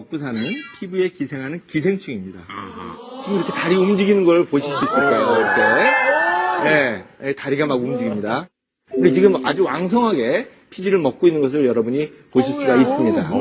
먹고 사는 피부에 기생하는 기생충입니다. 지금 이렇게 다리 움직이는 걸 보실 수 있을까요? 이렇게. 네, 다리가 막 움직입니다. 근데 지금 아주 왕성하게 피지를 먹고 있는 것을 여러분이 보실 수가 있습니다. 네.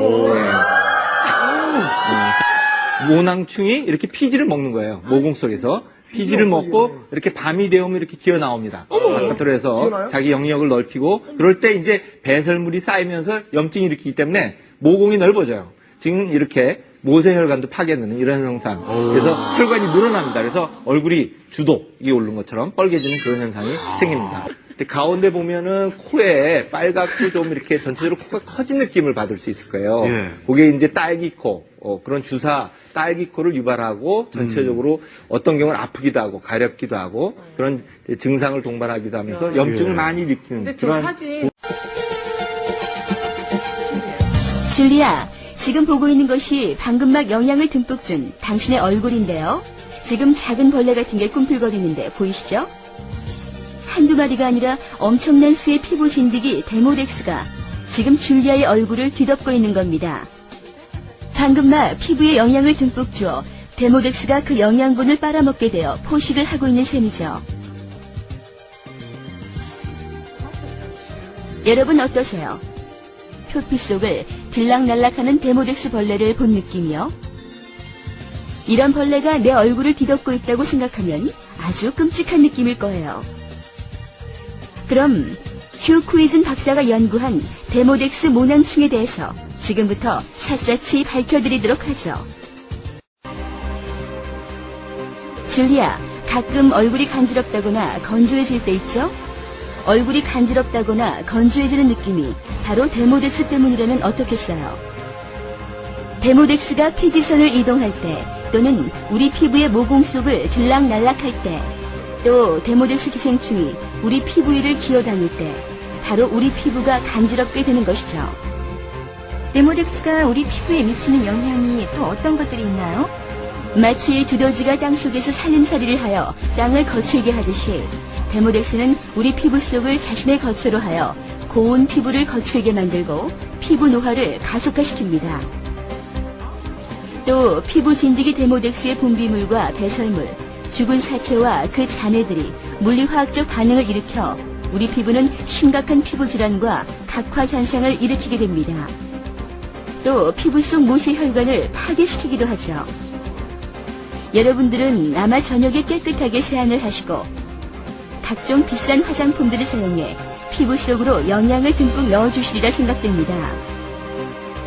모낭충이 이렇게 피지를 먹는 거예요. 모공 속에서. 피지를 먹고 이렇게 밤이 되면 이렇게 기어 나옵니다. 바깥으로 해서 자기 영역을 넓히고 그럴 때 이제 배설물이 쌓이면서 염증이 일으키기 때문에 모공이 넓어져요. 지금 이렇게 모세혈관도 파괴되는 이런 현상. 그래서 혈관이 늘어납니다. 그래서 얼굴이 주독이 오른 것처럼 빨개지는 그런 현상이 생깁니다. 근데 가운데 보면은 코에 빨갛고 좀 이렇게 전체적으로 코가 커진 느낌을 받을 수 있을 거예요. 그게 이제 딸기코, 그런 주사 딸기코를 유발하고 전체적으로 어떤 경우는 아프기도 하고 가렵기도 하고 그런 증상을 동반하기도 하면서 염증을 많이 일으키는 그런. 줄리아, 지금 보고 있는 것이 방금 막 영양을 듬뿍 준 당신의 얼굴인데요. 지금 작은 벌레 같은 게 꿈틀거리는데 보이시죠? 한두 마리가 아니라 엄청난 수의 피부 진드기 데모덱스가 지금 줄리아의 얼굴을 뒤덮고 있는 겁니다. 방금 막 피부에 영양을 듬뿍 주어 데모덱스가 그 영양분을 빨아먹게 되어 포식을 하고 있는 셈이죠. 여러분 어떠세요? 표피 속을 들락날락하는 데모덱스 벌레를 본 느낌이요? 이런 벌레가 내 얼굴을 뒤덮고 있다고 생각하면 아주 끔찍한 느낌일 거예요. 그럼 휴 쿠이즌 박사가 연구한 데모덱스 모낭충에 대해서 지금부터 샅샅이 밝혀드리도록 하죠. 줄리아, 가끔 얼굴이 간지럽다거나 건조해질 때 있죠? 얼굴이 간지럽다거나 건조해지는 느낌이 바로 데모덱스 때문이라면 어떻겠어요? 데모덱스가 피지선을 이동할 때 또는 우리 피부의 모공 속을 들락날락할 때 또 데모덱스 기생충이 우리 피부 위를 기어다닐 때 바로 우리 피부가 간지럽게 되는 것이죠. 데모덱스가 우리 피부에 미치는 영향이 또 어떤 것들이 있나요? 마치 두더지가 땅속에서 살림살이를 하여 땅을 거칠게 하듯이 데모덱스는 우리 피부 속을 자신의 거처로 하여 고운 피부를 거칠게 만들고 피부 노화를 가속화시킵니다. 또 피부 진드기 데모덱스의 분비물과 배설물, 죽은 사체와 그 잔해들이 물리화학적 반응을 일으켜 우리 피부는 심각한 피부 질환과 각화 현상을 일으키게 됩니다. 또 피부 속 모세혈관을 파괴시키기도 하죠. 여러분들은 아마 저녁에 깨끗하게 세안을 하시고 각종 비싼 화장품들을 사용해 피부 속으로 영양을 듬뿍 넣어주시리라 생각됩니다.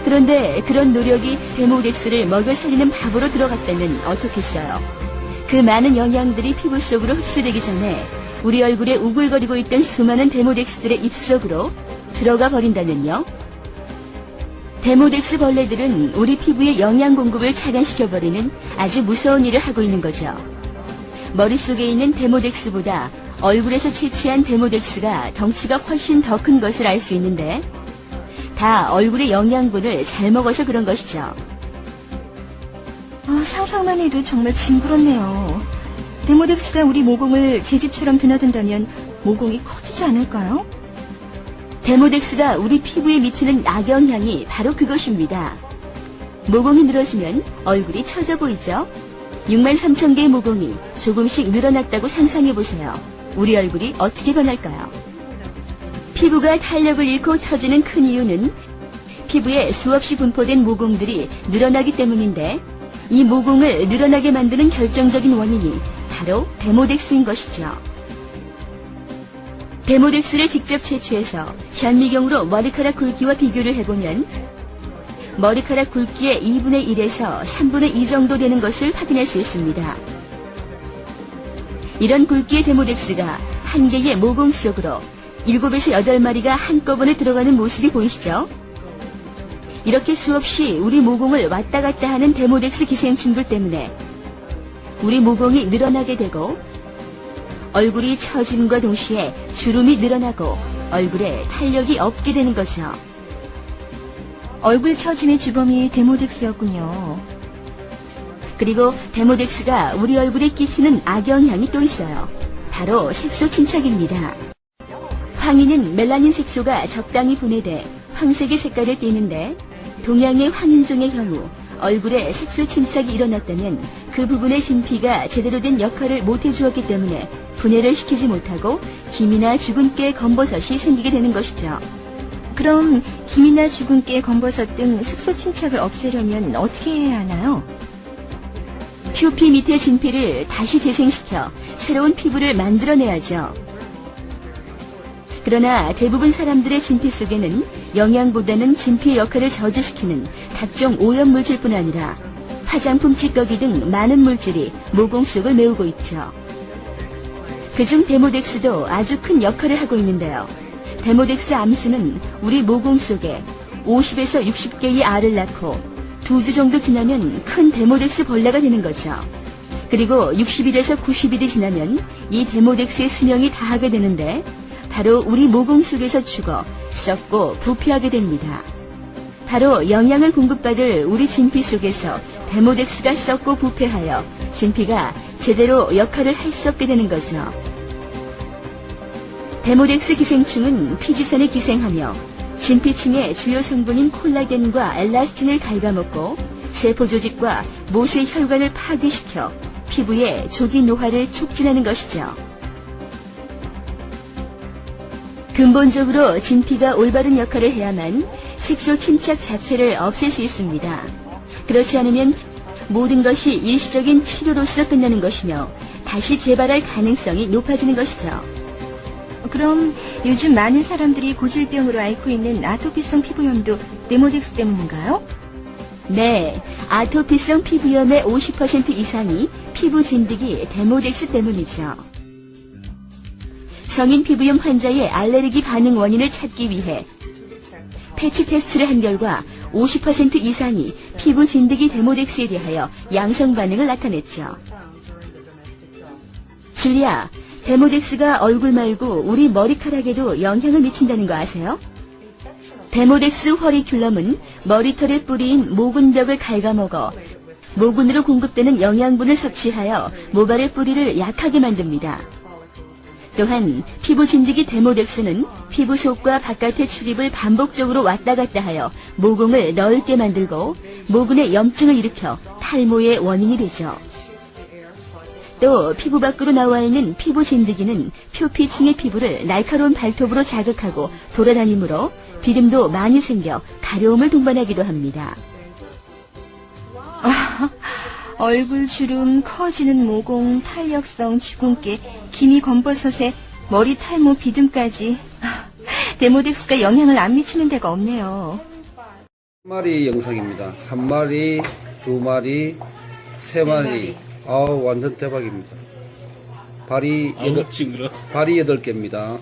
그런데 그런 노력이 데모덱스를 먹여 살리는 밥으로 들어갔다면 어떻겠어요? 그 많은 영양들이 피부 속으로 흡수되기 전에 우리 얼굴에 우글거리고 있던 수많은 데모덱스들의 입속으로 들어가 버린다면요? 데모덱스 벌레들은 우리 피부의 영양 공급을 차단시켜버리는 아주 무서운 일을 하고 있는 거죠. 머릿속에 있는 데모덱스보다 얼굴에서 채취한 데모덱스가 덩치가 훨씬 더 큰 것을 알 수 있는데 다 얼굴의 영양분을 잘 먹어서 그런 것이죠. 상상만 해도 정말 징그럽네요. 데모덱스가 우리 모공을 제 집처럼 드나든다면 모공이 커지지 않을까요? 데모덱스가 우리 피부에 미치는 악영향이 바로 그것입니다. 모공이 늘어지면 얼굴이 처져 보이죠? 63,000개의 모공이 조금씩 늘어났다고 상상해보세요. 우리 얼굴이 어떻게 변할까요? 피부가 탄력을 잃고 처지는 큰 이유는 피부에 수없이 분포된 모공들이 늘어나기 때문인데 이 모공을 늘어나게 만드는 결정적인 원인이 바로 데모덱스인 것이죠. 데모덱스를 직접 채취해서 현미경으로 머리카락 굵기와 비교를 해보면 머리카락 굵기의 2분의 1에서 3분의 2 정도 되는 것을 확인할 수 있습니다. 이런 굵기의 데모덱스가 한 개의 모공 속으로 7에서 8마리가 한꺼번에 들어가는 모습이 보이시죠? 이렇게 수없이 우리 모공을 왔다 갔다 하는 데모덱스 기생충들 때문에 우리 모공이 늘어나게 되고 얼굴이 처짐과 동시에 주름이 늘어나고 얼굴에 탄력이 없게 되는 거죠. 얼굴 처짐의 주범이 데모덱스였군요. 그리고 데모덱스가 우리 얼굴에 끼치는 악영향이 또 있어요. 바로 색소 침착입니다. 황이는 멜라닌 색소가 적당히 분해돼 황색의 색깔을 띠는데 동양의 황인종의 경우 얼굴에 색소 침착이 일어났다면 그 부분의 진피가 제대로 된 역할을 못해주었기 때문에 분해를 시키지 못하고 김이나 죽은 깨 검버섯이 생기게 되는 것이죠. 그럼 김이나 죽은 깨, 검버섯 등 색소 침착을 없애려면 어떻게 해야 하나요? 표피 밑의 진피를 다시 재생시켜 새로운 피부를 만들어내야죠. 그러나 대부분 사람들의 진피 속에는 영양보다는 진피 역할을 저지시키는 각종 오염물질뿐 아니라 화장품 찌꺼기 등 많은 물질이 모공 속을 메우고 있죠. 그중 데모덱스도 아주 큰 역할을 하고 있는데요. 데모덱스 암수는 우리 모공 속에 50에서 60개의 알을 낳고 2주 정도 지나면 큰 데모덱스 벌레가 되는 거죠. 그리고 60일에서 90일이 지나면 이 데모덱스의 수명이 다하게 되는데 바로 우리 모공 속에서 죽어 썩고 부패하게 됩니다. 바로 영양을 공급받을 우리 진피 속에서 데모덱스가 썩고 부패하여 진피가 제대로 역할을 할 수 없게 되는 거죠. 데모덱스 기생충은 피지선에 기생하며 진피층의 주요 성분인 콜라겐과 엘라스틴을 갉아먹고 세포조직과 모세 혈관을 파괴시켜 피부의 조기 노화를 촉진하는 것이죠. 근본적으로 진피가 올바른 역할을 해야만 색소 침착 자체를 없앨 수 있습니다. 그렇지 않으면 모든 것이 일시적인 치료로서 끝나는 것이며 다시 재발할 가능성이 높아지는 것이죠. 그럼 요즘 많은 사람들이 고질병으로 앓고 있는 아토피성 피부염도 데모덱스 때문인가요? 네, 아토피성 피부염의 50% 이상이 피부 진드기 데모덱스 때문이죠. 성인 피부염 환자의 알레르기 반응 원인을 찾기 위해 패치 테스트를 한 결과 50% 이상이 피부 진드기 데모덱스에 대하여 양성 반응을 나타냈죠. 줄리아, 데모덱스가 얼굴 말고 우리 머리카락에도 영향을 미친다는 거 아세요? 데모덱스 허리큘럼은 머리털의 뿌리인 모근벽을 갉아먹어 모근으로 공급되는 영양분을 섭취하여 모발의 뿌리를 약하게 만듭니다. 또한 피부 진드기 데모덱스는 피부 속과 바깥의 출입을 반복적으로 왔다 갔다 하여 모공을 넓게 만들고 모근에 염증을 일으켜 탈모의 원인이 되죠. 또 피부 밖으로 나와 있는 피부 진드기는 표피층의 피부를 날카로운 발톱으로 자극하고 돌아다니므로 비듬도 많이 생겨 가려움을 동반하기도 합니다. 얼굴 주름, 커지는 모공, 탄력성, 주근깨, 기미 검버섯에 머리 탈모, 비듬까지 데모덱스가 영향을 안 미치는 데가 없네요. 한 마리 영상입니다. 한 마리, 두 마리, 세 마리. 아우, 완전 대박입니다. 발이 8개입니다.